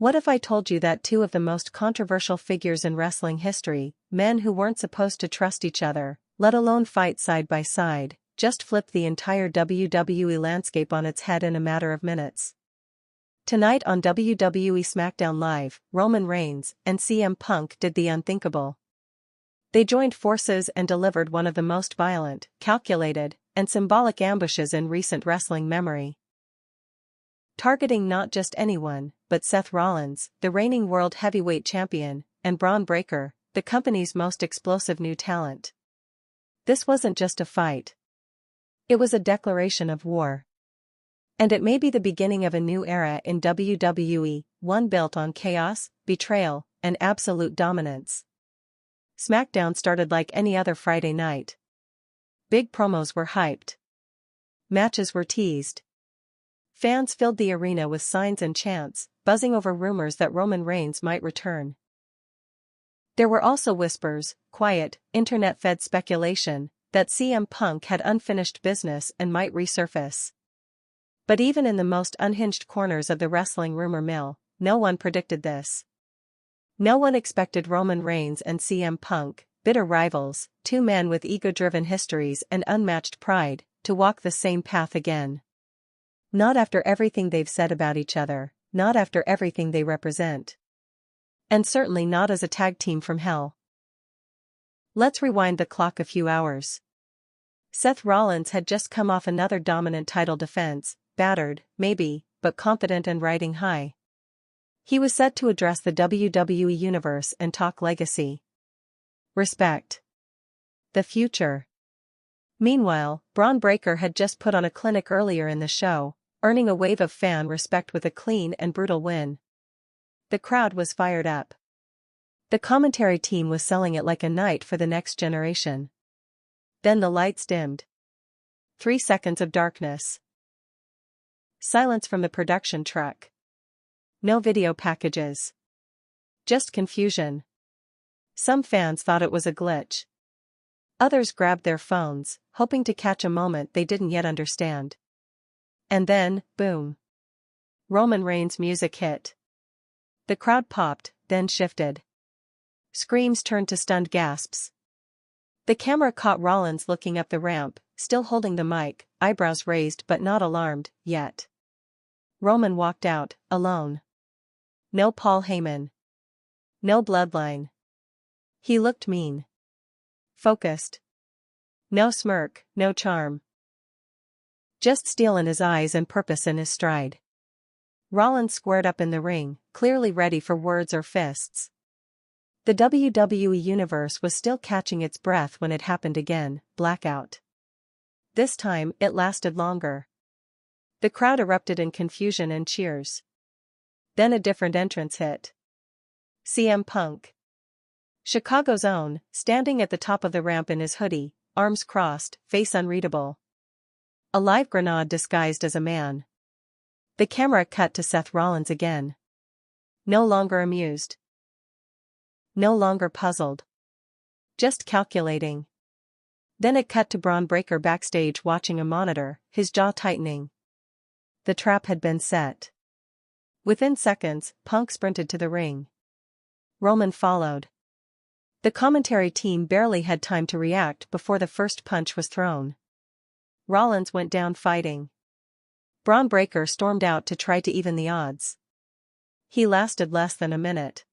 What if I told you that two of the most controversial figures in wrestling history, men who weren't supposed to trust each other, let alone fight side by side, just flipped the entire WWE landscape on its head in a matter of minutes? Tonight on WWE SmackDown Live, Roman Reigns and CM Punk did the unthinkable. They joined forces and delivered one of the most violent, calculated, and symbolic ambushes in recent wrestling memory. Targeting not just anyone, but Seth Rollins, the reigning World Heavyweight Champion, and Bron Breakker, the company's most explosive new talent. This wasn't just a fight. It was a declaration of war. And it may be the beginning of a new era in WWE, one built on chaos, betrayal, and absolute dominance. SmackDown started like any other Friday night. Big promos were hyped. Matches were teased. Fans filled the arena with signs and chants, buzzing over rumors that Roman Reigns might return. There were also whispers, quiet, internet-fed speculation, that CM Punk had unfinished business and might resurface. But even in the most unhinged corners of the wrestling rumor mill, no one predicted this. No one expected Roman Reigns and CM Punk, bitter rivals, two men with ego-driven histories and unmatched pride, to walk the same path again. Not after everything they've said about each other, not after everything they represent. And certainly not as a tag team from hell. Let's rewind the clock a few hours. Seth Rollins had just come off another dominant title defense, battered, maybe, but confident and riding high. He was set to address the WWE Universe and talk legacy. Respect. The future. Meanwhile, Bron Breakker had just put on a clinic earlier in the show, earning a wave of fan respect with a clean and brutal win. The crowd was fired up. The commentary team was selling it like a night for the next generation. Then the lights dimmed. 3 seconds of darkness. Silence from the production truck. No video packages. Just confusion. Some fans thought it was a glitch. Others grabbed their phones, hoping to catch a moment they didn't yet understand. And then, boom. Roman Reigns' music hit. The crowd popped, then shifted. Screams turned to stunned gasps. The camera caught Rollins looking up the ramp, still holding the mic, eyebrows raised but not alarmed, yet. Roman walked out, alone. No Paul Heyman. No bloodline. He looked mean. Focused. No smirk, no charm. Just steel in his eyes and purpose in his stride. Rollins squared up in the ring, clearly ready for words or fists. The WWE Universe was still catching its breath when it happened again, blackout. This time, it lasted longer. The crowd erupted in confusion and cheers. Then a different entrance hit. CM Punk. Chicago's own, standing at the top of the ramp in his hoodie, arms crossed, face unreadable. A live grenade disguised as a man. The camera cut to Seth Rollins again. No longer amused. No longer puzzled. Just calculating. Then it cut to Bron Breakker backstage watching a monitor, his jaw tightening. The trap had been set. Within seconds, Punk sprinted to the ring. Roman followed. The commentary team barely had time to react before the first punch was thrown. Rollins went down fighting. Bron Breakker stormed out to try to even the odds. He lasted less than a minute.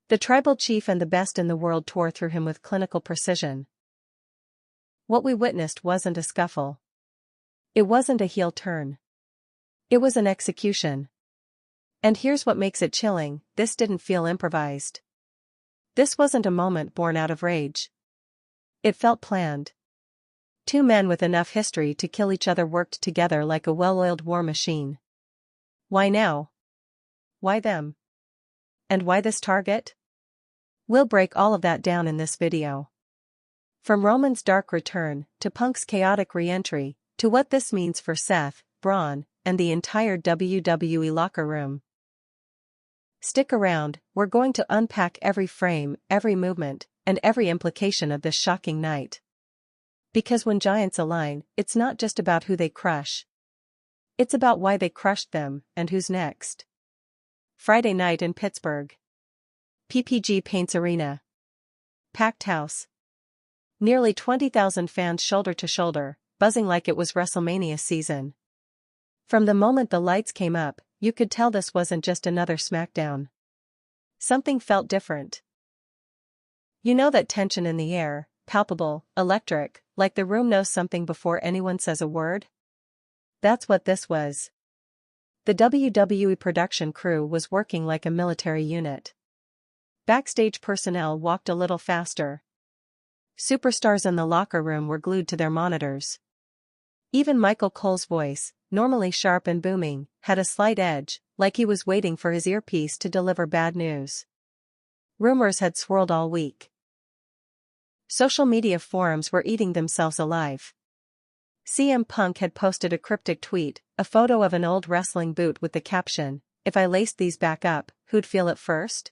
The tribal chief and the best in the world tore through him with clinical precision. What we witnessed wasn't a scuffle. It wasn't a heel turn. It was an execution. And here's what makes it chilling, this didn't feel improvised. This wasn't a moment born out of rage. It felt planned. Two men with enough history to kill each other worked together like a well-oiled war machine. Why now? Why them? And why this target? We'll break all of that down in this video. From Roman's dark return, to Punk's chaotic re-entry, to what this means for Seth, Bron, and the entire WWE locker room. Stick around, we're going to unpack every frame, every movement, and every implication of this shocking night. Because when giants align, it's not just about who they crush. It's about why they crushed them, and who's next. Friday night in Pittsburgh. PPG Paints Arena. Packed house. Nearly 20,000 fans shoulder to shoulder, buzzing like it was WrestleMania season. From the moment the lights came up, you could tell this wasn't just another SmackDown. Something felt different. You know that tension in the air, palpable, electric, like the room knows something before anyone says a word? That's what this was. The WWE production crew was working like a military unit. Backstage personnel walked a little faster. Superstars in the locker room were glued to their monitors. Even Michael Cole's voice, normally sharp and booming, had a slight edge, like he was waiting for his earpiece to deliver bad news. Rumors had swirled all week. Social media forums were eating themselves alive. CM Punk had posted a cryptic tweet, a photo of an old wrestling boot with the caption, "If I laced these back up, who'd feel it first?"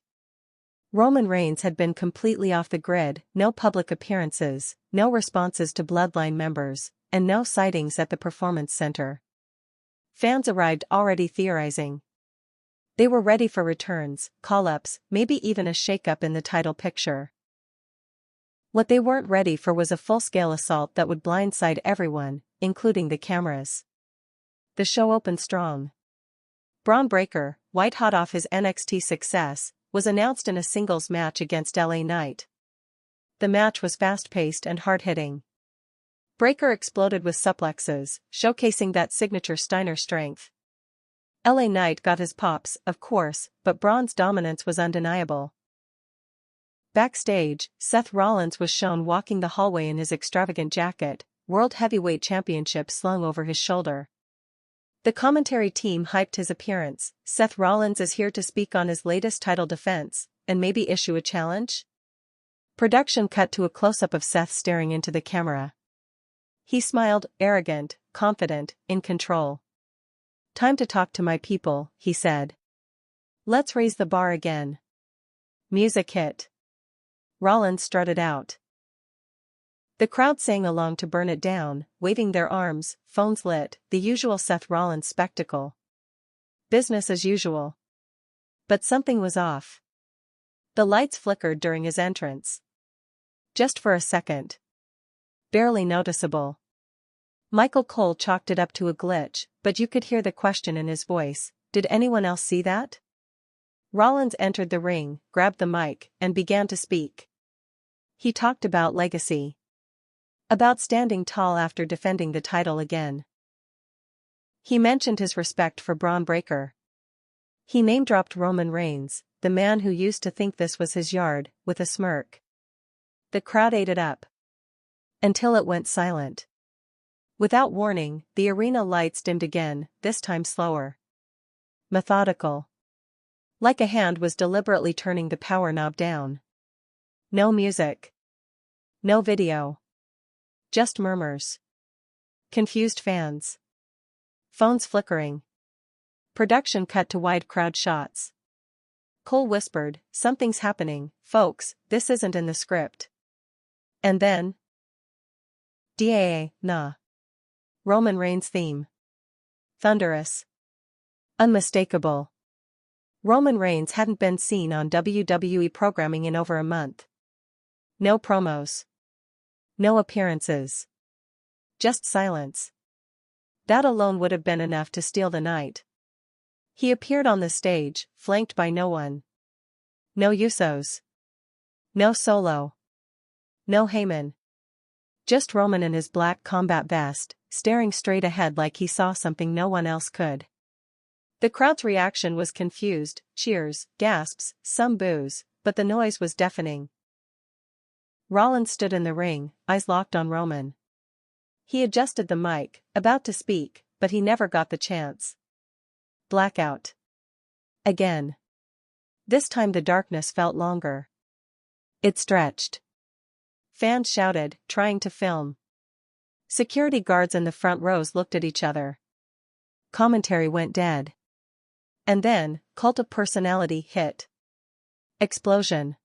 Roman Reigns had been completely off the grid, no public appearances, no responses to Bloodline members, and no sightings at the Performance Center. Fans arrived already theorizing. They were ready for returns, call-ups, maybe even a shake-up in the title picture. What they weren't ready for was a full-scale assault that would blindside everyone, including the cameras. The show opened strong. Bron Breakker, white-hot off his NXT success, was announced in a singles match against LA Knight. The match was fast-paced and hard-hitting. Breakker exploded with suplexes, showcasing that signature Steiner strength. LA Knight got his pops, of course, but Bron's dominance was undeniable. Backstage, Seth Rollins was shown walking the hallway in his extravagant jacket, World Heavyweight Championship slung over his shoulder. The commentary team hyped his appearance. Seth Rollins is here to speak on his latest title defense, and maybe issue a challenge? Production cut to a close-up of Seth staring into the camera. He smiled, arrogant, confident, in control. "Time to talk to my people," he said. "Let's raise the bar again." Music hit. Rollins strutted out. The crowd sang along to Burn It Down, waving their arms, phones lit, the usual Seth Rollins spectacle. Business as usual. But something was off. The lights flickered during his entrance. Just for a second. Barely noticeable. Michael Cole chalked it up to a glitch, but you could hear the question in his voice, "Did anyone else see that?" Rollins entered the ring, grabbed the mic, and began to speak. He talked about legacy. About standing tall after defending the title again. He mentioned his respect for Bron Breakker. He name-dropped Roman Reigns, the man who used to think this was his yard, with a smirk. The crowd ate it up. Until it went silent. Without warning, the arena lights dimmed again, this time slower. Methodical. Like a hand was deliberately turning the power knob down. No music. No video. Just murmurs. Confused fans. Phones flickering. Production cut to wide crowd shots. Cole whispered, "Something's happening, folks, this isn't in the script." And then... Nah. Roman Reigns theme. Thunderous. Unmistakable. Roman Reigns hadn't been seen on WWE programming in over a month. No promos. No appearances. Just silence. That alone would have been enough to steal the night. He appeared on the stage, flanked by no one. No Usos. No Solo. No Heyman. Just Roman in his black combat vest, staring straight ahead like he saw something no one else could. The crowd's reaction was confused, cheers, gasps, some boos, but the noise was deafening. Rollins stood in the ring, eyes locked on Roman. He adjusted the mic, about to speak, but he never got the chance. Blackout. Again. This time the darkness felt longer. It stretched. Fans shouted, trying to film. Security guards in the front rows looked at each other. Commentary went dead. And then, Cult of Personality hit. Explosion.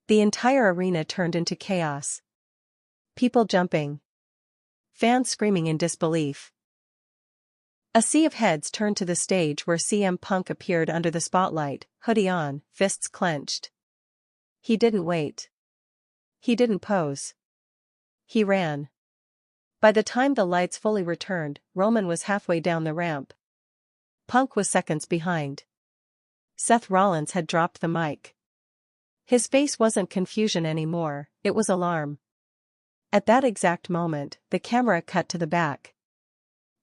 The entire arena turned into chaos. People jumping. Fans screaming in disbelief. A sea of heads turned to the stage where CM Punk appeared under the spotlight, hoodie on, fists clenched. He didn't wait. He didn't pose. He ran. By the time the lights fully returned, Roman was halfway down the ramp. Punk was seconds behind. Seth Rollins had dropped the mic. His face wasn't confusion anymore, it was alarm. At that exact moment, the camera cut to the back.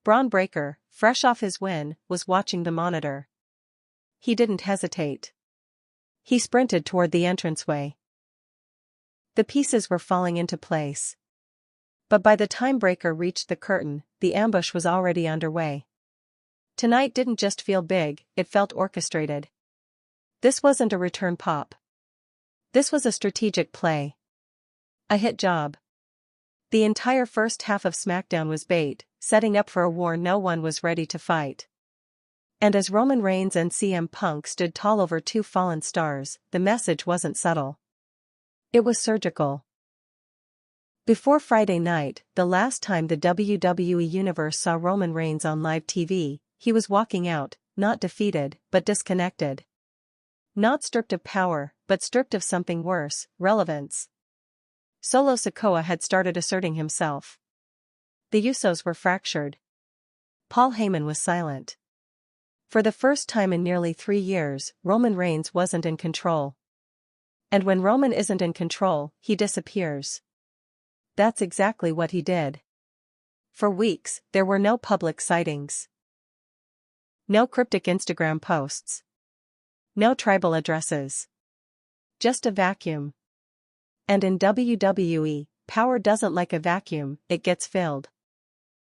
Bron Breakker, fresh off his win, was watching the monitor. He didn't hesitate. He sprinted toward the entranceway. The pieces were falling into place. But by the time Breakker reached the curtain, the ambush was already underway. Tonight didn't just feel big, it felt orchestrated. This wasn't a return pop. This was a strategic play. A hit job. The entire first half of SmackDown was bait, setting up for a war no one was ready to fight. And as Roman Reigns and CM Punk stood tall over two fallen stars, the message wasn't subtle. It was surgical. Before Friday night, the last time the WWE Universe saw Roman Reigns on live TV, he was walking out, not defeated, but disconnected. Not stripped of power, but stripped of something worse, relevance. Solo Sikoa had started asserting himself. The Usos were fractured. Paul Heyman was silent. For the first time in nearly 3 years, Roman Reigns wasn't in control. And when Roman isn't in control, he disappears. That's exactly what he did. For weeks, there were no public sightings. No cryptic Instagram posts. No tribal addresses. Just a vacuum. And in WWE, power doesn't like a vacuum, it gets filled.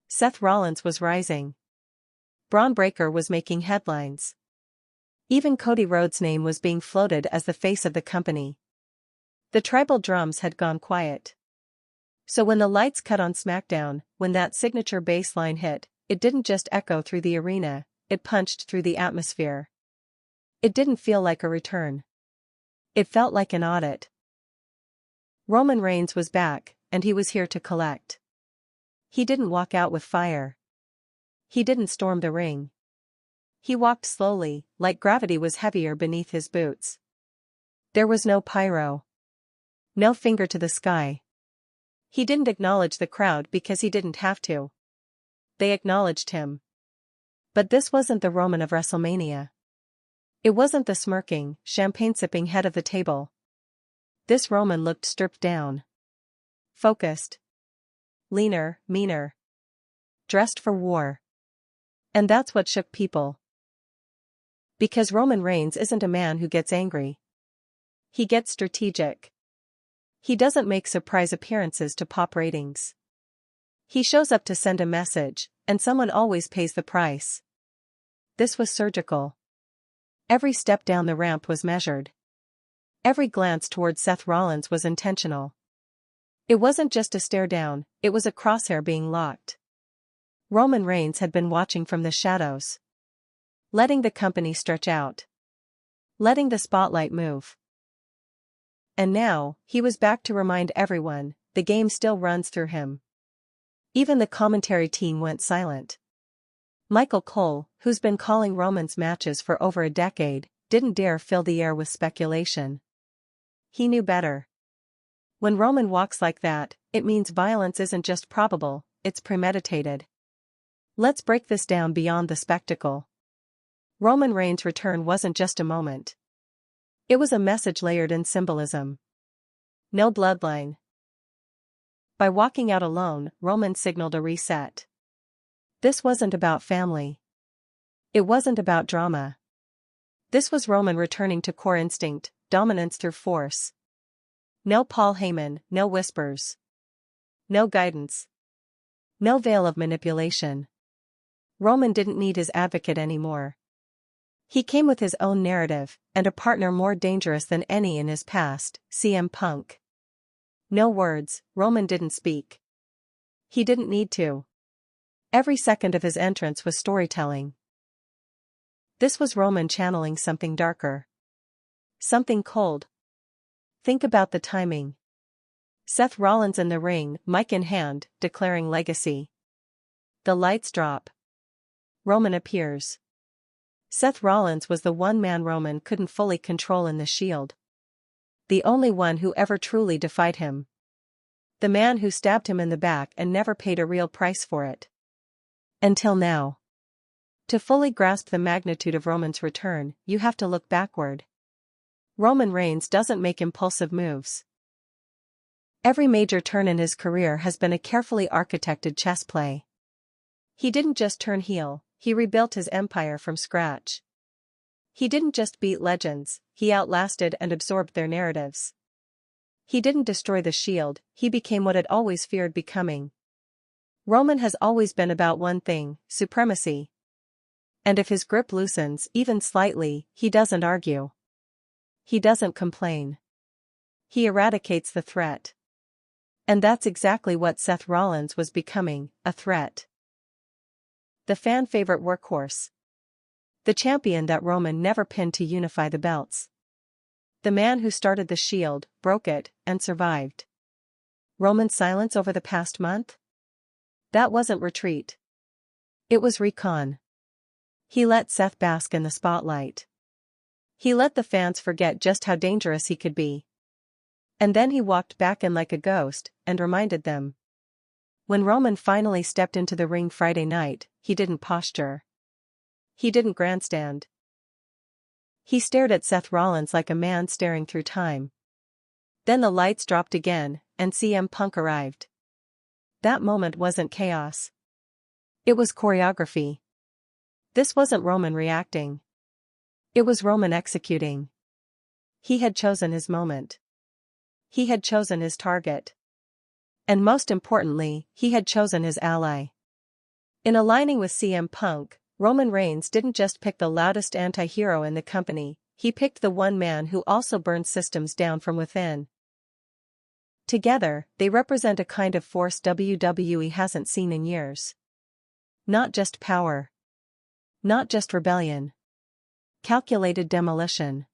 Seth Rollins was rising. Bron Breakker was making headlines. Even Cody Rhodes' name was being floated as the face of the company. The tribal drums had gone quiet. So when the lights cut on SmackDown, when that signature bass line hit, it didn't just echo through the arena, it punched through the atmosphere. It didn't feel like a return. It felt like an audit. Roman Reigns was back, and he was here to collect. He didn't walk out with fire. He didn't storm the ring. He walked slowly, like gravity was heavier beneath his boots. There was no pyro. No finger to the sky. He didn't acknowledge the crowd because he didn't have to. They acknowledged him. But this wasn't the Roman of WrestleMania. It wasn't the smirking, champagne-sipping head of the table. This Roman looked stripped down. Focused. Leaner, meaner. Dressed for war. And that's what shook people. Because Roman Reigns isn't a man who gets angry. He gets strategic. He doesn't make surprise appearances to pop ratings. He shows up to send a message, and someone always pays the price. This was surgical. Every step down the ramp was measured. Every glance toward Seth Rollins was intentional. It wasn't just a stare down, it was a crosshair being locked. Roman Reigns had been watching from the shadows. Letting the company stretch out. Letting the spotlight move. And now, he was back to remind everyone, the game still runs through him. Even the commentary team went silent. Michael Cole, who's been calling Roman's matches for over a decade, didn't dare fill the air with speculation. He knew better. When Roman walks like that, it means violence isn't just probable, it's premeditated. Let's break this down beyond the spectacle. Roman Reigns' return wasn't just a moment. It was a message layered in symbolism. No bloodline. By walking out alone, Roman signaled a reset. This wasn't about family. It wasn't about drama. This was Roman returning to core instinct, dominance through force. No Paul Heyman, no whispers. No guidance. No veil of manipulation. Roman didn't need his advocate anymore. He came with his own narrative, and a partner more dangerous than any in his past, CM Punk. No words, Roman didn't speak. He didn't need to. Every second of his entrance was storytelling. This was Roman channeling something darker. Something cold. Think about the timing. Seth Rollins in the ring, mic in hand, declaring legacy. The lights drop. Roman appears. Seth Rollins was the one man Roman couldn't fully control in the Shield. The only one who ever truly defied him. The man who stabbed him in the back and never paid a real price for it. Until now. To fully grasp the magnitude of Roman's return, you have to look backward. Roman Reigns doesn't make impulsive moves. Every major turn in his career has been a carefully architected chess play. He didn't just turn heel, he rebuilt his empire from scratch. He didn't just beat legends, he outlasted and absorbed their narratives. He didn't destroy the Shield, he became what it always feared becoming. Roman has always been about one thing, supremacy. And if his grip loosens, even slightly, he doesn't argue. He doesn't complain. He eradicates the threat. And that's exactly what Seth Rollins was becoming, a threat. The fan-favorite workhorse. The champion that Roman never pinned to unify the belts. The man who started the Shield, broke it, and survived. Roman's silence over the past month? That wasn't retreat. It was recon. He let Seth bask in the spotlight. He let the fans forget just how dangerous he could be. And then he walked back in like a ghost, and reminded them. When Roman finally stepped into the ring Friday night, he didn't posture. He didn't grandstand. He stared at Seth Rollins like a man staring through time. Then the lights dropped again, and CM Punk arrived. That moment wasn't chaos. It was choreography. This wasn't Roman reacting. It was Roman executing. He had chosen his moment. He had chosen his target. And most importantly, he had chosen his ally. In aligning with CM Punk, Roman Reigns didn't just pick the loudest anti-hero in the company, he picked the one man who also burned systems down from within. Together, they represent a kind of force WWE hasn't seen in years. Not just power. Not just rebellion. Calculated demolition.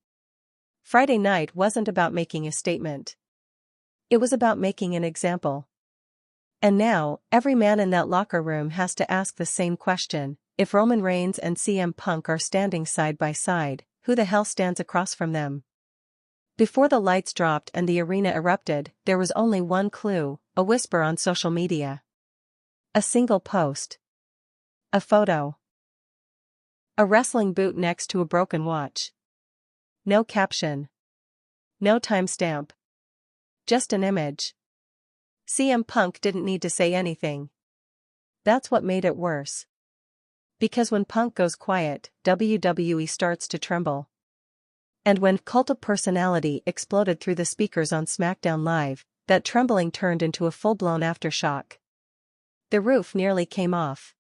Friday night wasn't about making a statement. It was about making an example. And now, every man in that locker room has to ask the same question: if Roman Reigns and CM Punk are standing side by side, who the hell stands across from them? Before the lights dropped and the arena erupted, there was only one clue, a whisper on social media. A single post. A photo. A wrestling boot next to a broken watch. No caption. No timestamp. Just an image. CM Punk didn't need to say anything. That's what made it worse. Because when Punk goes quiet, WWE starts to tremble. And when Cult of Personality exploded through the speakers on SmackDown Live, that trembling turned into a full-blown aftershock. The roof nearly came off.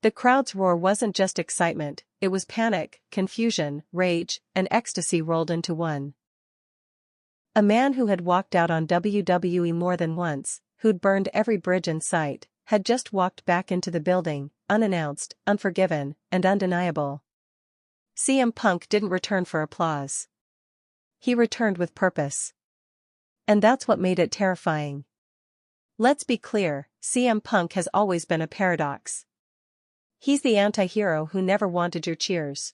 The crowd's roar wasn't just excitement, it was panic, confusion, rage, and ecstasy rolled into one. A man who had walked out on WWE more than once, who'd burned every bridge in sight, had just walked back into the building, unannounced, unforgiven, and undeniable. CM Punk didn't return for applause. He returned with purpose. And that's what made it terrifying. Let's be clear, CM Punk has always been a paradox. He's the anti-hero who never wanted your cheers.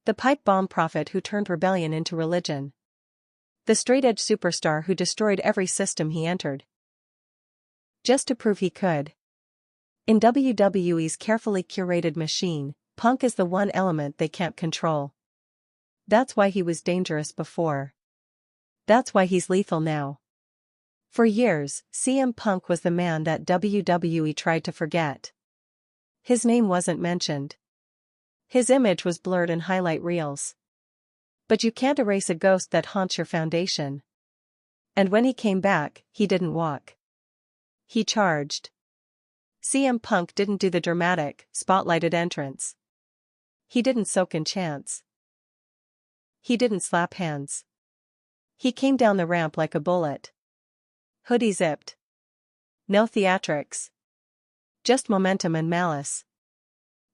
The pipe bomb prophet who turned rebellion into religion. The straight-edge superstar who destroyed every system he entered. Just to prove he could. In WWE's carefully curated machine, Punk is the one element they can't control. That's why he was dangerous before. That's why he's lethal now. For years, CM Punk was the man that WWE tried to forget. His name wasn't mentioned. His image was blurred in highlight reels. But you can't erase a ghost that haunts your foundation. And when he came back, he didn't walk. He charged. CM Punk didn't do the dramatic, spotlighted entrance. He didn't soak in chants. He didn't slap hands. He came down the ramp like a bullet. Hoodie zipped. No theatrics. Just momentum and malice.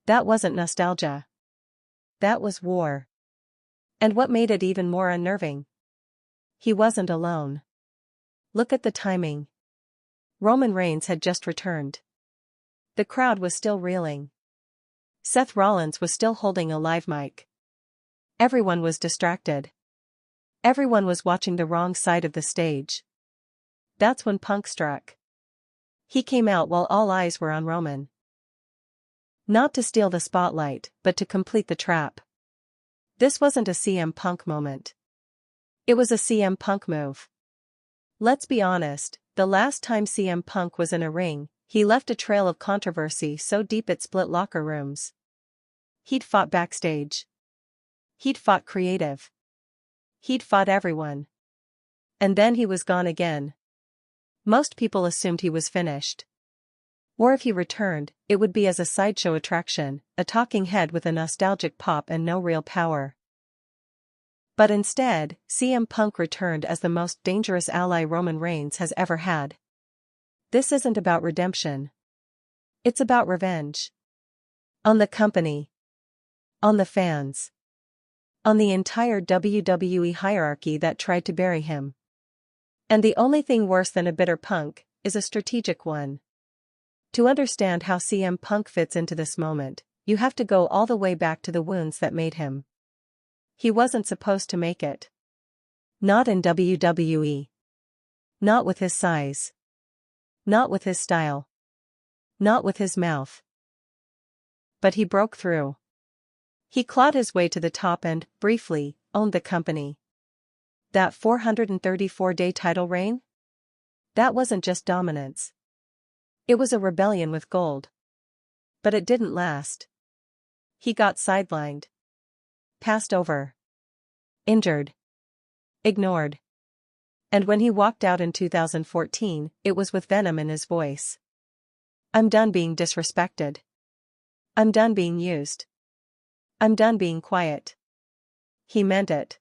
That wasn't nostalgia. That was war. And what made it even more unnerving? He wasn't alone. Look at the timing. Roman Reigns had just returned. The crowd was still reeling. Seth Rollins was still holding a live mic. Everyone was distracted. Everyone was watching the wrong side of the stage. That's when Punk struck. He came out while all eyes were on Roman. Not to steal the spotlight, but to complete the trap. This wasn't a CM Punk moment. It was a CM Punk move. Let's be honest, the last time CM Punk was in a ring, he left a trail of controversy so deep it split locker rooms. He'd fought backstage. He'd fought creative. He'd fought everyone. And then he was gone again. Most people assumed he was finished. Or if he returned, it would be as a sideshow attraction, a talking head with a nostalgic pop and no real power. But instead, CM Punk returned as the most dangerous ally Roman Reigns has ever had. This isn't about redemption. It's about revenge. On the company. On the fans. On the entire WWE hierarchy that tried to bury him. And the only thing worse than a bitter Punk is a strategic one. To understand how CM Punk fits into this moment, you have to go all the way back to the wounds that made him. He wasn't supposed to make it. Not in WWE. Not with his size. Not with his style. Not with his mouth. But he broke through. He clawed his way to the top and, briefly, owned the company. That 434-day title reign? That wasn't just dominance. It was a rebellion with gold. But it didn't last. He got sidelined. Passed over. Injured. Ignored. And when he walked out in 2014, it was with venom in his voice. I'm done being disrespected. I'm done being used. I'm done being quiet. He meant it.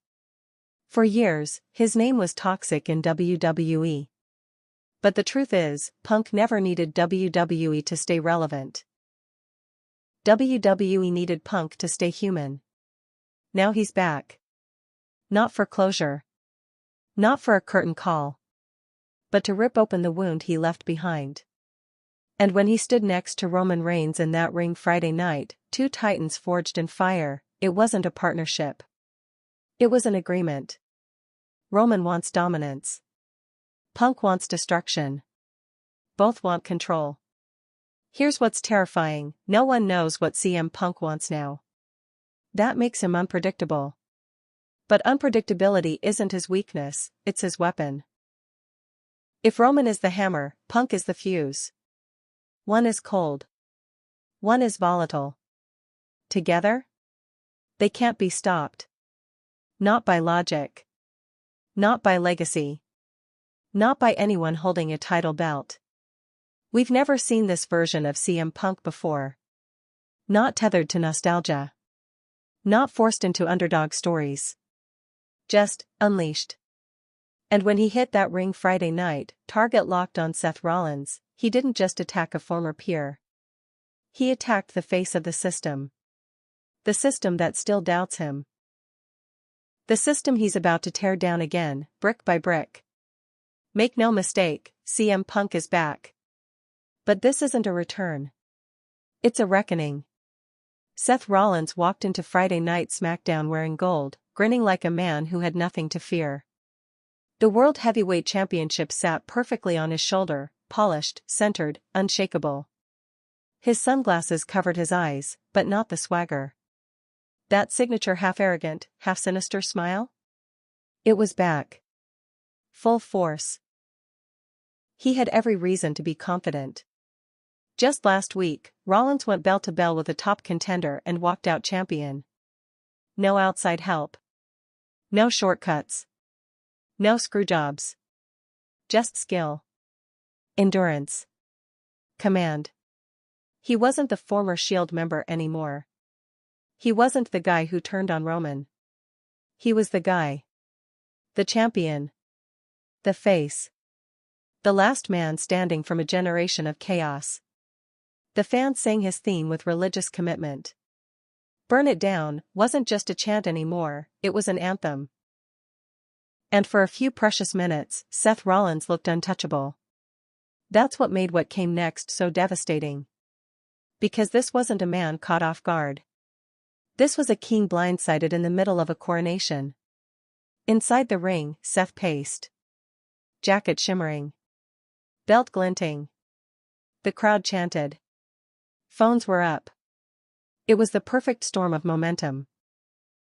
For years, his name was toxic in WWE. But the truth is, Punk never needed WWE to stay relevant. WWE needed Punk to stay human. Now he's back. Not for closure. Not for a curtain call. But to rip open the wound he left behind. And when he stood next to Roman Reigns in that ring Friday night, two titans forged in fire, it wasn't a partnership. It was an agreement. Roman wants dominance. Punk wants destruction. Both want control. Here's what's terrifying, no one knows what CM Punk wants now. That makes him unpredictable. But unpredictability isn't his weakness, it's his weapon. If Roman is the hammer, Punk is the fuse. One is cold. One is volatile. Together? They can't be stopped. Not by logic. Not by legacy. Not by anyone holding a title belt. We've never seen this version of CM Punk before. Not tethered to nostalgia. Not forced into underdog stories. Just, unleashed. And when he hit that ring Friday night, target locked on Seth Rollins, he didn't just attack a former peer. He attacked the face of the system. The system that still doubts him. The system he's about to tear down again, brick by brick. Make no mistake, CM Punk is back. But this isn't a return. It's a reckoning. Seth Rollins walked into Friday Night SmackDown wearing gold, grinning like a man who had nothing to fear. The World Heavyweight Championship sat perfectly on his shoulder, polished, centered, unshakable. His sunglasses covered his eyes, but not the swagger. That signature half-arrogant, half-sinister smile? It was back. Full force. He had every reason to be confident. Just last week, Rollins went bell to bell with a top contender and walked out champion. No outside help. No shortcuts. No screwjobs. Just skill. Endurance. Command. He wasn't the former Shield member anymore. He wasn't the guy who turned on Roman. He was the guy. The champion. The face. The last man standing from a generation of chaos. The fans sang his theme with religious commitment. Burn It Down wasn't just a chant anymore, it was an anthem. And for a few precious minutes, Seth Rollins looked untouchable. That's what made what came next so devastating. Because this wasn't a man caught off guard. This was a king blindsided in the middle of a coronation. Inside the ring, Seth paced. Jacket shimmering. Belt glinting. The crowd chanted. Phones were up. It was the perfect storm of momentum.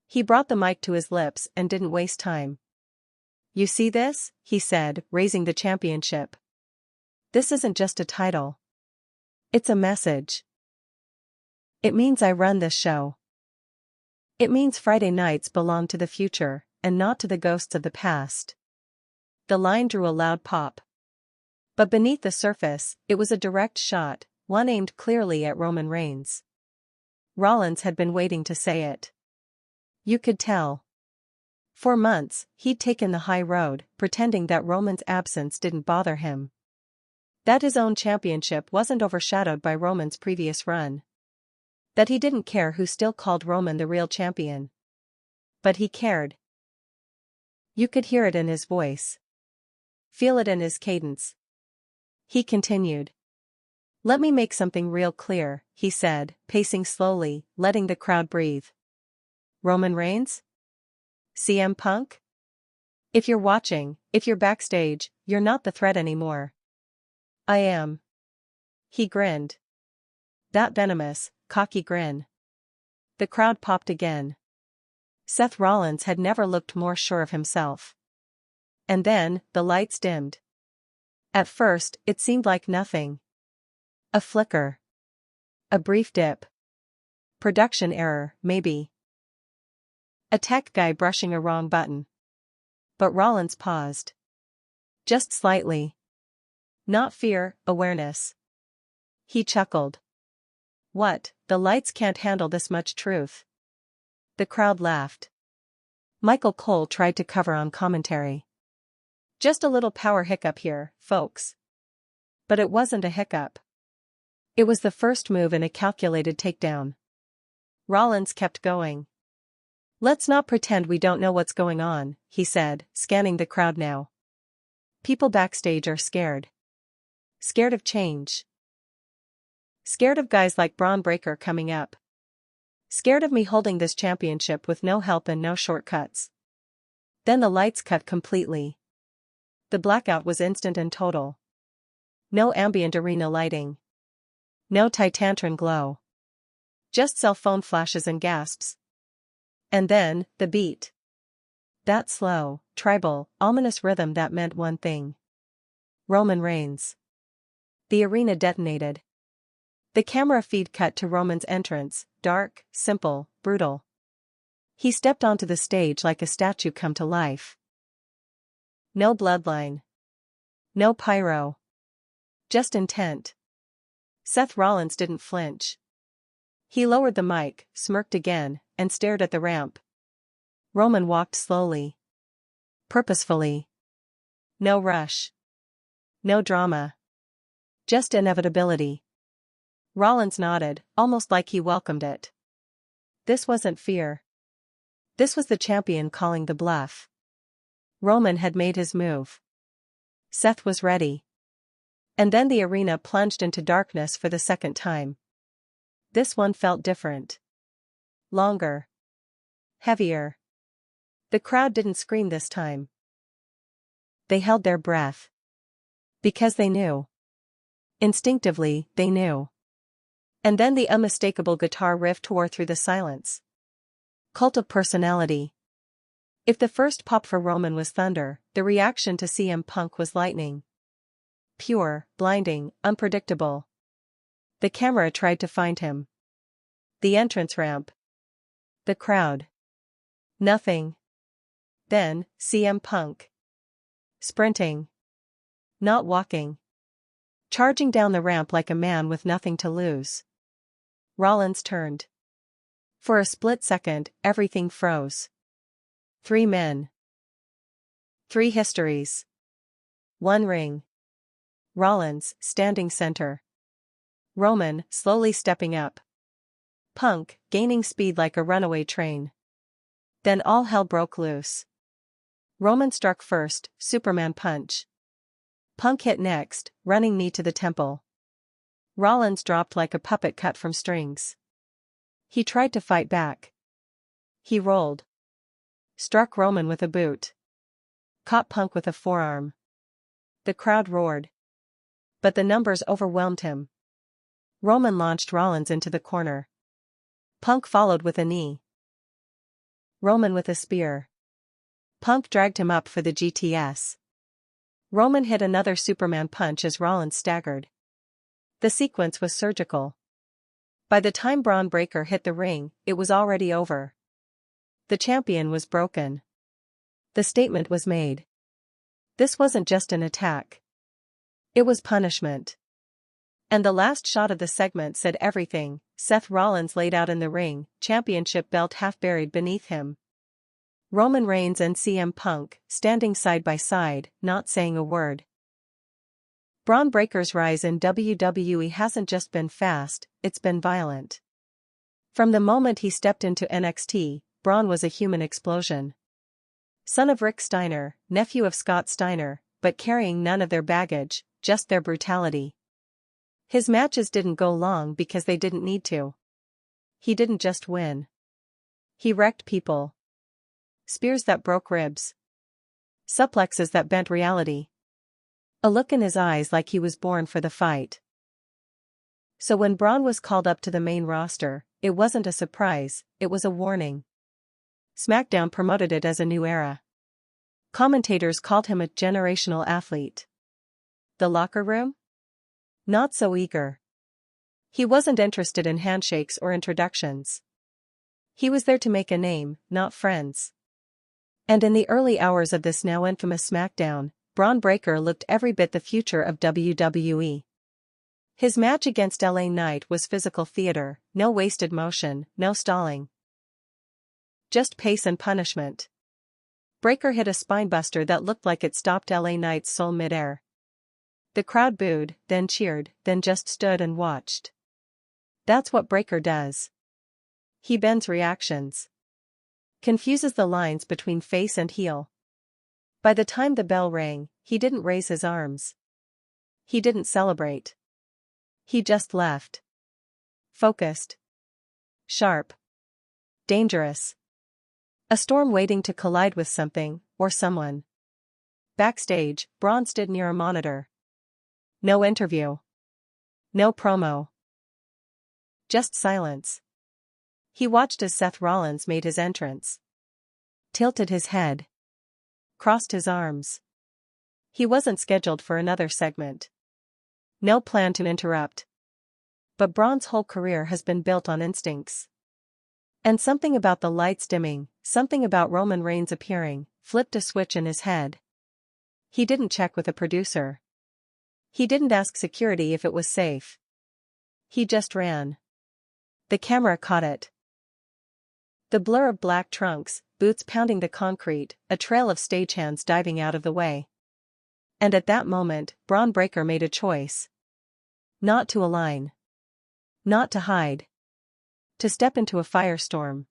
He brought the mic to his lips and didn't waste time. You see this? He said, raising the championship. This isn't just a title. It's a message. It means I run this show. It means Friday nights belong to the future, and not to the ghosts of the past. The line drew a loud pop. But beneath the surface, it was a direct shot, one aimed clearly at Roman Reigns. Rollins had been waiting to say it. You could tell. For months, he'd taken the high road, pretending that Roman's absence didn't bother him. That his own championship wasn't overshadowed by Roman's previous run. That he didn't care who still called Roman the real champion. But he cared. You could hear it in his voice. Feel it in his cadence. He continued. Let me make something real clear, he said, pacing slowly, letting the crowd breathe. Roman Reigns? CM Punk? If you're watching, if you're backstage, you're not the threat anymore. I am. He grinned. That venomous, cocky grin. The crowd popped again. Seth Rollins had never looked more sure of himself. And then, the lights dimmed. At first, it seemed like nothing. A flicker. A brief dip. Production error, maybe. A tech guy brushing a wrong button. But Rollins paused. Just slightly. Not fear, awareness. He chuckled. What, the lights can't handle this much truth. The crowd laughed. Michael Cole tried to cover on commentary. Just a little power hiccup here, folks. But it wasn't a hiccup. It was the first move in a calculated takedown. Rollins kept going. Let's not pretend we don't know what's going on, he said, scanning the crowd now. People backstage are scared. Scared of change. Scared of guys like Bron Breakker coming up. Scared of me holding this championship with no help and no shortcuts. Then the lights cut completely. The blackout was instant and total. No ambient arena lighting. No Titantron glow. Just cell phone flashes and gasps. And then, the beat. That slow, tribal, ominous rhythm that meant one thing. Roman Reigns. The arena detonated. The camera feed cut to Roman's entrance, dark, simple, brutal. He stepped onto the stage like a statue come to life. No bloodline. No pyro. Just intent. Seth Rollins didn't flinch. He lowered the mic, smirked again, and stared at the ramp. Roman walked slowly. Purposefully. No rush. No drama. Just inevitability. Rollins nodded, almost like he welcomed it. This wasn't fear. This was the champion calling the bluff. Roman had made his move. Seth was ready. And then the arena plunged into darkness for the second time. This one felt different. Longer. Heavier. The crowd didn't scream this time. They held their breath. Because they knew. Instinctively, they knew. And then the unmistakable guitar riff tore through the silence. Cult of personality. If the first pop for Roman was thunder, the reaction to CM Punk was lightning. Pure, blinding, unpredictable. The camera tried to find him. The entrance ramp. The crowd. Nothing. Then, CM Punk. Sprinting. Not walking. Charging down the ramp like a man with nothing to lose. Rollins turned. For a split second, everything froze. 3 men. 3 histories. 1 ring. Rollins, standing center. Roman, slowly stepping up. Punk, gaining speed like a runaway train. Then all hell broke loose. Roman struck first, Superman punch. Punk hit next, running knee to the temple. Rollins dropped like a puppet cut from strings. He tried to fight back. He rolled. Struck Roman with a boot. Caught Punk with a forearm. The crowd roared. But the numbers overwhelmed him. Roman launched Rollins into the corner. Punk followed with a knee. Roman with a spear. Punk dragged him up for the GTS. Roman hit another Superman punch as Rollins staggered. The sequence was surgical. By the time Bron Breakker hit the ring, it was already over. The champion was broken. The statement was made. This wasn't just an attack. It was punishment. And the last shot of the segment said everything. Seth Rollins laid out in the ring, championship belt half buried beneath him. Roman Reigns and CM Punk, standing side by side, not saying a word. Bron Breakker's rise in WWE hasn't just been fast, it's been violent. From the moment he stepped into NXT, Bron was a human explosion. Son of Rick Steiner, nephew of Scott Steiner, but carrying none of their baggage, just their brutality. His matches didn't go long because they didn't need to. He didn't just win. He wrecked people. Spears that broke ribs. Suplexes that bent reality. A look in his eyes like he was born for the fight. So when Bron was called up to the main roster, it wasn't a surprise, it was a warning. SmackDown promoted it as a new era. Commentators called him a generational athlete. The locker room? Not so eager. He wasn't interested in handshakes or introductions. He was there to make a name, not friends. And in the early hours of this now infamous SmackDown, Bron Breakker looked every bit the future of WWE. His match against LA Knight was physical theater, no wasted motion, no stalling. Just pace and punishment. Breakker hit a spinebuster that looked like it stopped LA Knight's soul midair. The crowd booed, then cheered, then just stood and watched. That's what Breakker does. He bends reactions. Confuses the lines between face and heel. By the time the bell rang, he didn't raise his arms. He didn't celebrate. He just left. Focused. Sharp. Dangerous. A storm waiting to collide with something, or someone. Backstage, Bron stood near a monitor. No interview. No promo. Just silence. He watched as Seth Rollins made his entrance. Tilted his head. Crossed his arms. He wasn't scheduled for another segment. No plan to interrupt. But Bron's whole career has been built on instincts. And something about the lights dimming, something about Roman Reigns appearing, flipped a switch in his head. He didn't check with a producer. He didn't ask security if it was safe. He just ran. The camera caught it. The blur of black trunks, boots pounding the concrete, a trail of stagehands diving out of the way. And at that moment, Bron Breakker made a choice. Not to align. Not to hide. To step into a firestorm.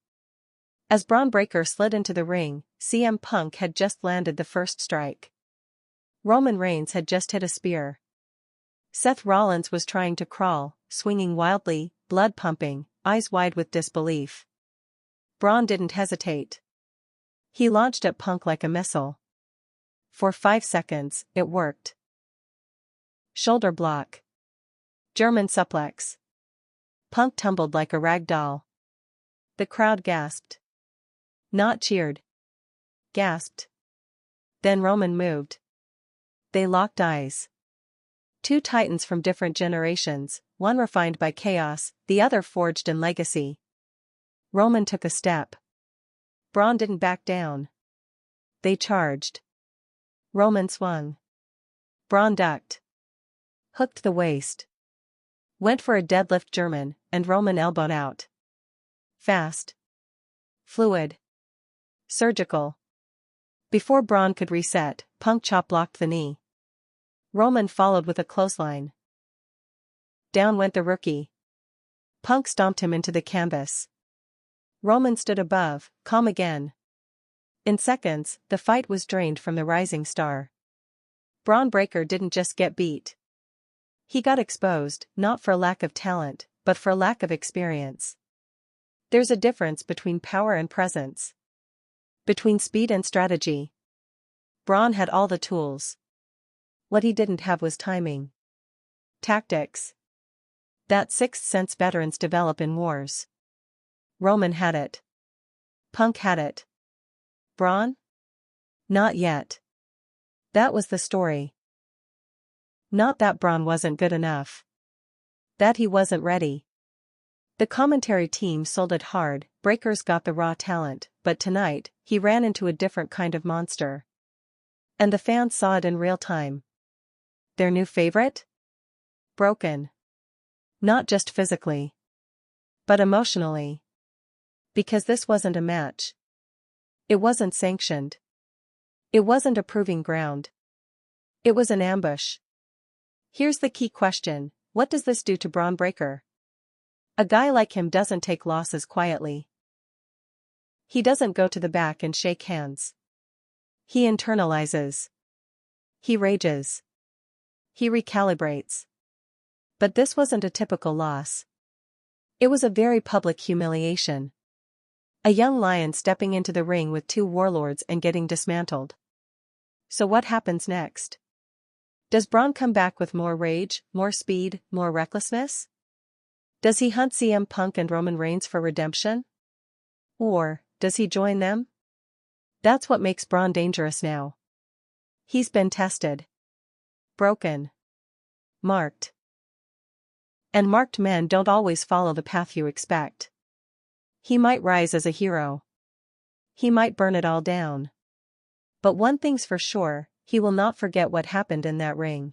As Bron Breakker slid into the ring, CM Punk had just landed the first strike. Roman Reigns had just hit a spear. Seth Rollins was trying to crawl, swinging wildly, blood pumping, eyes wide with disbelief. Bron didn't hesitate. He launched at Punk like a missile. For 5 seconds, it worked. Shoulder block. German suplex. Punk tumbled like a rag doll. The crowd gasped. Not cheered. Gasped. Then Roman moved. They locked eyes. Two titans from different generations, one refined by chaos, the other forged in legacy. Roman took a step. Bron didn't back down. They charged. Roman swung. Bron ducked. Hooked the waist. Went for a deadlift German, and Roman elbowed out. Fast. Fluid. Surgical. Before Bron could reset, Punk chop blocked the knee. Roman followed with a clothesline. Down went the rookie. Punk stomped him into the canvas. Roman stood above, calm again. In seconds, the fight was drained from the rising star. Bron Breakker didn't just get beat. He got exposed, not for lack of talent, but for lack of experience. There's a difference between power and presence. Between speed and strategy. Bron had all the tools. What he didn't have was timing. Tactics. That sixth sense veterans develop in wars. Roman had it. Punk had it. Bron? Not yet. That was the story. Not that Bron wasn't good enough. That he wasn't ready. The commentary team sold it hard. Breakker's got the raw talent, but tonight, he ran into a different kind of monster. And the fans saw it in real time. Their new favorite? Broken. Not just physically. But emotionally. Because this wasn't a match. It wasn't sanctioned. It wasn't a proving ground. It was an ambush. Here's the key question: what does this do to Bron Breakker? A guy like him doesn't take losses quietly. He doesn't go to the back and shake hands. He internalizes. He rages. He recalibrates. But this wasn't a typical loss. It was a very public humiliation. A young lion stepping into the ring with two warlords and getting dismantled. So what happens next? Does Bron come back with more rage, more speed, more recklessness? Does he hunt CM Punk and Roman Reigns for redemption? Or does he join them? That's what makes Bron dangerous now. He's been tested. Broken. Marked. And marked men don't always follow the path you expect. He might rise as a hero. He might burn it all down. But one thing's for sure, he will not forget what happened in that ring.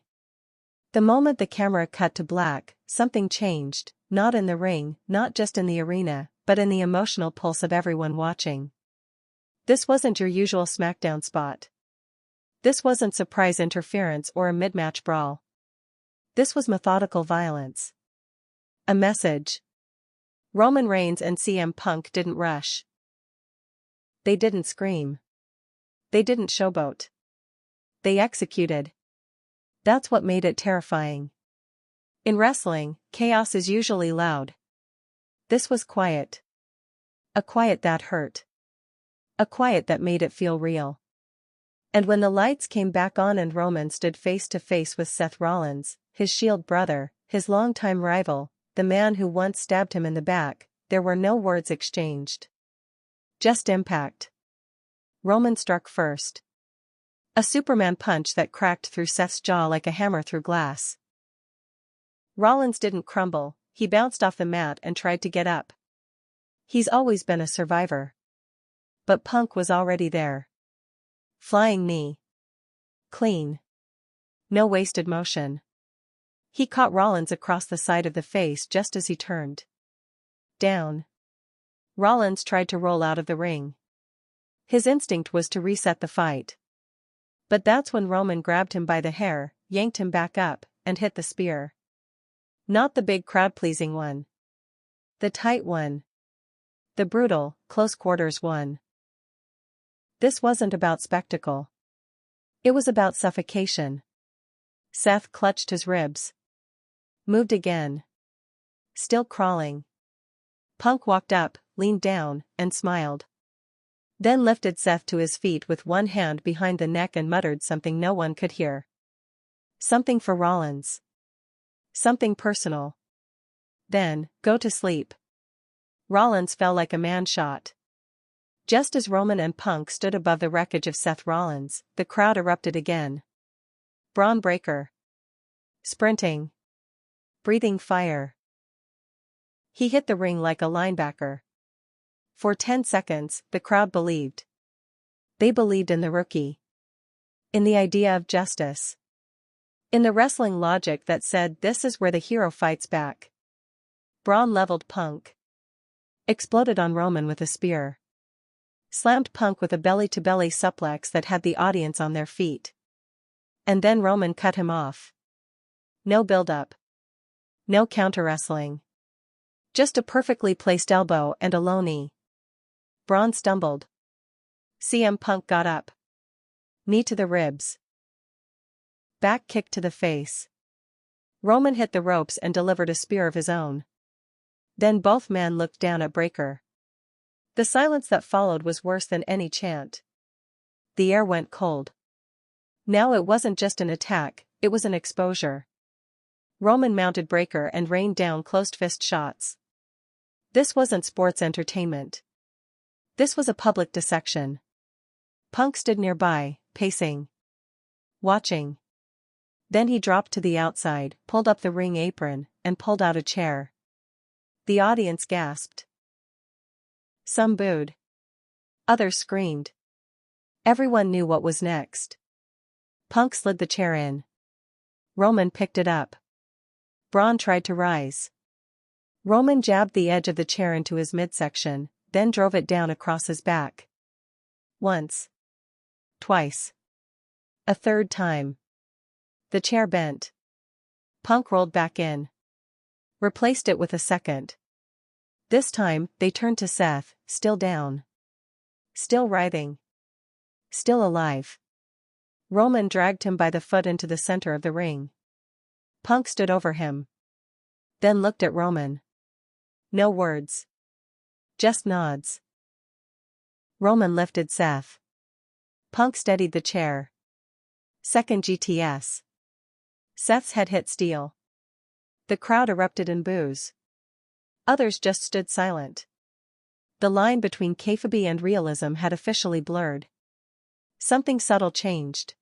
The moment the camera cut to black, something changed, not in the ring, not just in the arena, but in the emotional pulse of everyone watching. This wasn't your usual SmackDown spot. This wasn't surprise interference or a mid-match brawl. This was methodical violence. A message. Roman Reigns and CM Punk didn't rush. They didn't scream. They didn't showboat. They executed. That's what made it terrifying. In wrestling, chaos is usually loud. This was quiet. A quiet that hurt. A quiet that made it feel real. And when the lights came back on and Roman stood face to face with Seth Rollins, his Shield brother, his longtime rival, the man who once stabbed him in the back, there were no words exchanged. Just impact. Roman struck first. A Superman punch that cracked through Seth's jaw like a hammer through glass. Rollins didn't crumble, he bounced off the mat and tried to get up. He's always been a survivor. But Punk was already there. Flying knee. Clean. No wasted motion. He caught Rollins across the side of the face just as he turned. Down. Rollins tried to roll out of the ring. His instinct was to reset the fight. But that's when Roman grabbed him by the hair, yanked him back up, and hit the spear. Not the big crowd-pleasing one. The tight one. The brutal, close-quarters one. This wasn't about spectacle. It was about suffocation. Seth clutched his ribs. Moved again. Still crawling. Punk walked up, leaned down, and smiled. Then lifted Seth to his feet with one hand behind the neck and muttered something no one could hear. Something for Rollins. Something personal. Then, go to sleep. Rollins fell like a man shot. Just as Roman and Punk stood above the wreckage of Seth Rollins, the crowd erupted again. Bron Breakker. Sprinting. Breathing fire. He hit the ring like a linebacker. For 10 seconds, the crowd believed. They believed in the rookie. In the idea of justice. In the wrestling logic that said this is where the hero fights back. Bron leveled Punk. Exploded on Roman with a spear. Slammed Punk with a belly-to-belly suplex that had the audience on their feet. And then Roman cut him off. No build-up. No counter-wrestling. Just a perfectly placed elbow and a low knee. Bron stumbled. CM Punk got up. Knee to the ribs. Back kick to the face. Roman hit the ropes and delivered a spear of his own. Then both men looked down at Breakker. The silence that followed was worse than any chant. The air went cold. Now it wasn't just an attack, it was an exposure. Roman mounted Breakker and rained down closed-fist shots. This wasn't sports entertainment. This was a public dissection. Punk stood nearby, pacing. Watching. Then he dropped to the outside, pulled up the ring apron, and pulled out a chair. The audience gasped. Some booed. Others screamed. Everyone knew what was next. Punk slid the chair in. Roman picked it up. Bron tried to rise. Roman jabbed the edge of the chair into his midsection, then drove it down across his back. Once. Twice. A third time. The chair bent. Punk rolled back in. Replaced it with a second. This time, they turned to Seth, still down. Still writhing. Still alive. Roman dragged him by the foot into the center of the ring. Punk stood over him. Then looked at Roman. No words. Just nods. Roman lifted Seth. Punk steadied the chair. Second GTS. Seth's head hit steel. The crowd erupted in boos. Others just stood silent. The line between kayfabe and realism had officially blurred. Something subtle changed.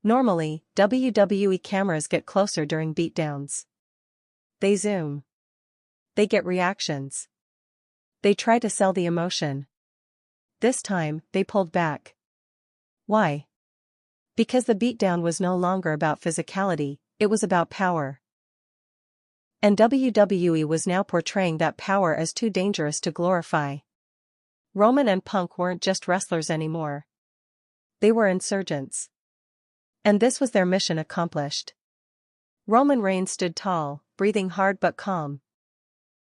Normally, WWE cameras get closer during beatdowns. They zoom. They get reactions. They try to sell the emotion. This time, they pulled back. Why? Because the beatdown was no longer about physicality, it was about power. And WWE was now portraying that power as too dangerous to glorify. Roman and Punk weren't just wrestlers anymore. They were insurgents. And this was their mission accomplished. Roman Reigns stood tall, breathing hard but calm.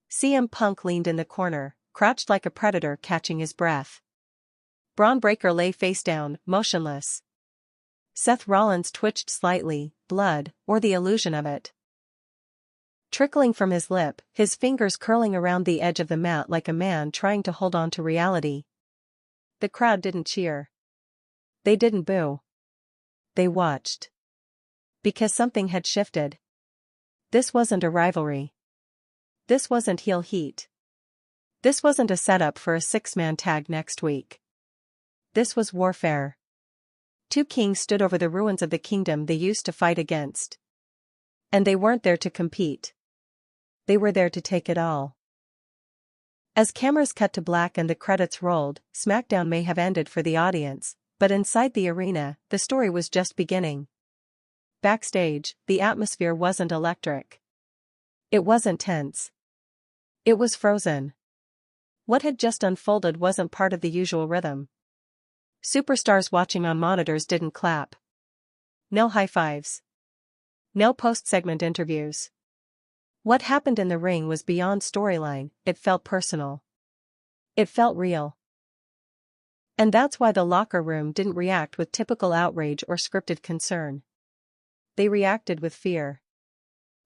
CM Punk leaned in the corner, crouched like a predator catching his breath. Bron Breakker lay face down, motionless. Seth Rollins twitched slightly, blood, or the illusion of it, trickling from his lip, his fingers curling around the edge of the mat like a man trying to hold on to reality. The crowd didn't cheer. They didn't boo. They watched. Because something had shifted. This wasn't a rivalry. This wasn't heel heat. This wasn't a setup for a six-man tag next week. This was warfare. Two kings stood over the ruins of the kingdom they used to fight against. And they weren't there to compete. They were there to take it all. As cameras cut to black and the credits rolled, SmackDown may have ended for the audience, but inside the arena, the story was just beginning. Backstage, the atmosphere wasn't electric. It wasn't tense. It was frozen. What had just unfolded wasn't part of the usual rhythm. Superstars watching on monitors didn't clap. No high fives. No post-segment interviews. What happened in the ring was beyond storyline, it felt personal. It felt real. And that's why the locker room didn't react with typical outrage or scripted concern. They reacted with fear.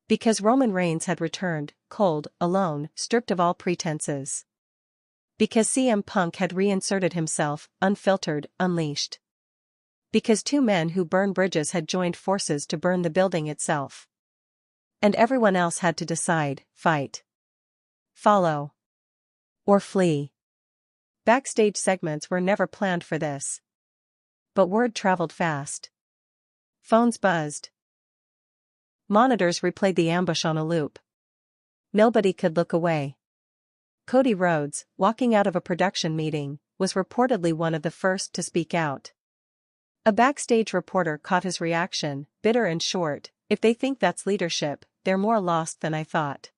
Because Roman Reigns had returned, cold, alone, stripped of all pretenses. Because CM Punk had reinserted himself, unfiltered, unleashed. Because two men who burn bridges had joined forces to burn the building itself. And everyone else had to decide, fight, follow, or flee. Backstage segments were never planned for this. But word traveled fast. Phones buzzed. Monitors replayed the ambush on a loop. Nobody could look away. Cody Rhodes, walking out of a production meeting, was reportedly one of the first to speak out. A backstage reporter caught his reaction, bitter and short. If they think that's leadership, they're more lost than I thought.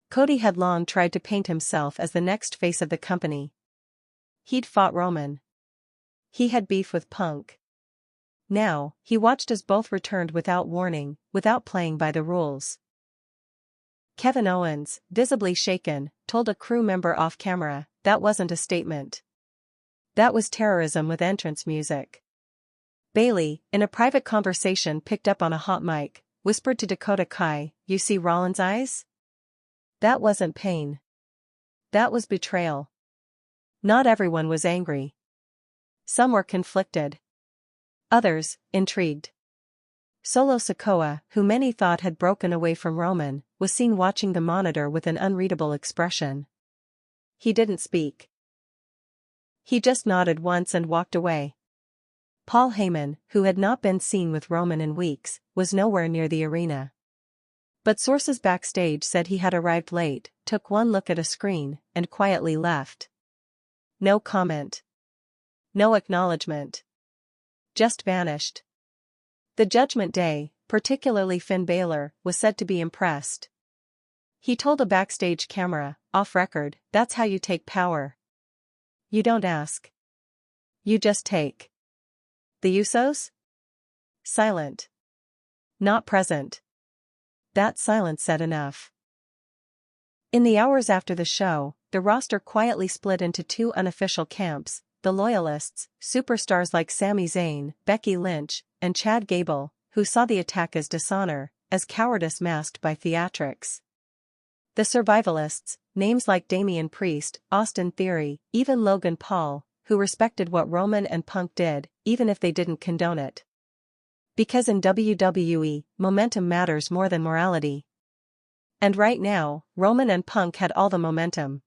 Cody had long tried to paint himself as the next face of the company. He'd fought Roman. He had beef with Punk. Now, he watched as both returned without warning, without playing by the rules. Kevin Owens, visibly shaken, told a crew member off camera, that wasn't a statement. That was terrorism with entrance music. Bayley, in a private conversation picked up on a hot mic, whispered to Dakota Kai, "You see Rollins' eyes? That wasn't pain. That was betrayal." Not everyone was angry. Some were conflicted. Others, intrigued. Solo Sikoa, who many thought had broken away from Roman, was seen watching the monitor with an unreadable expression. He didn't speak. He just nodded once and walked away. Paul Heyman, who had not been seen with Roman in weeks, was nowhere near the arena. But sources backstage said he had arrived late, took one look at a screen, and quietly left. No comment. No acknowledgement. Just vanished. The Judgment Day, particularly Finn Balor, was said to be impressed. He told a backstage camera, off record, "That's how you take power. You don't ask. You just take." The Usos? Silent. Not present. That silence said enough. In the hours after the show, the roster quietly split into two unofficial camps: the loyalists, superstars like Sami Zayn, Becky Lynch, and Chad Gable, who saw the attack as dishonor, as cowardice masked by theatrics. The survivalists, names like Damian Priest, Austin Theory, even Logan Paul, who respected what Roman and Punk did, even if they didn't condone it. Because in WWE, momentum matters more than morality. And right now, Roman and Punk had all the momentum.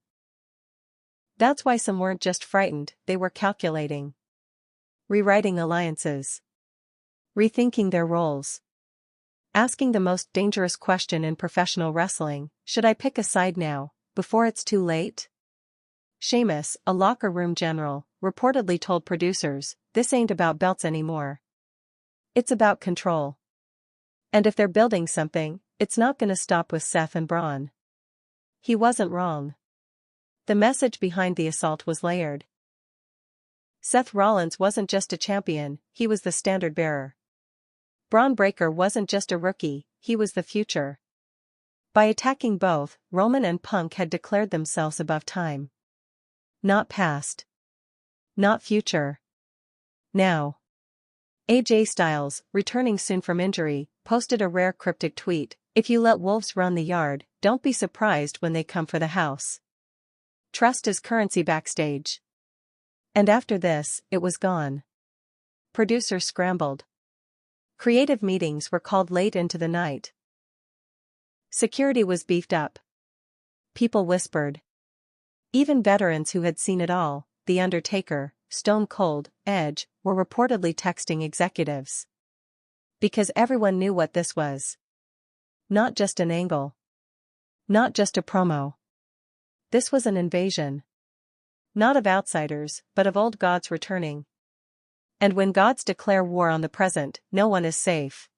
That's why some weren't just frightened, they were calculating. Rewriting alliances. Rethinking their roles. Asking the most dangerous question in professional wrestling: should I pick a side now, before it's too late? Sheamus, a locker room general, reportedly told producers, "This ain't about belts anymore. It's about control. And if they're building something, it's not gonna stop with Seth and Bron." He wasn't wrong. The message behind the assault was layered. Seth Rollins wasn't just a champion, he was the standard bearer. Bron Breakker wasn't just a rookie, he was the future. By attacking both, Roman and Punk had declared themselves above time. Not past. Not future. Now. AJ Styles, returning soon from injury, posted a rare cryptic tweet: "If you let wolves run the yard, don't be surprised when they come for the house." Trust is currency backstage. And after this, it was gone. Producers scrambled. Creative meetings were called late into the night. Security was beefed up. People whispered. Even veterans who had seen it all, The Undertaker, Stone Cold, Edge, were reportedly texting executives. Because everyone knew what this was. Not just an angle. Not just a promo. This was an invasion. Not of outsiders, but of old gods returning. And when gods declare war on the present, no one is safe.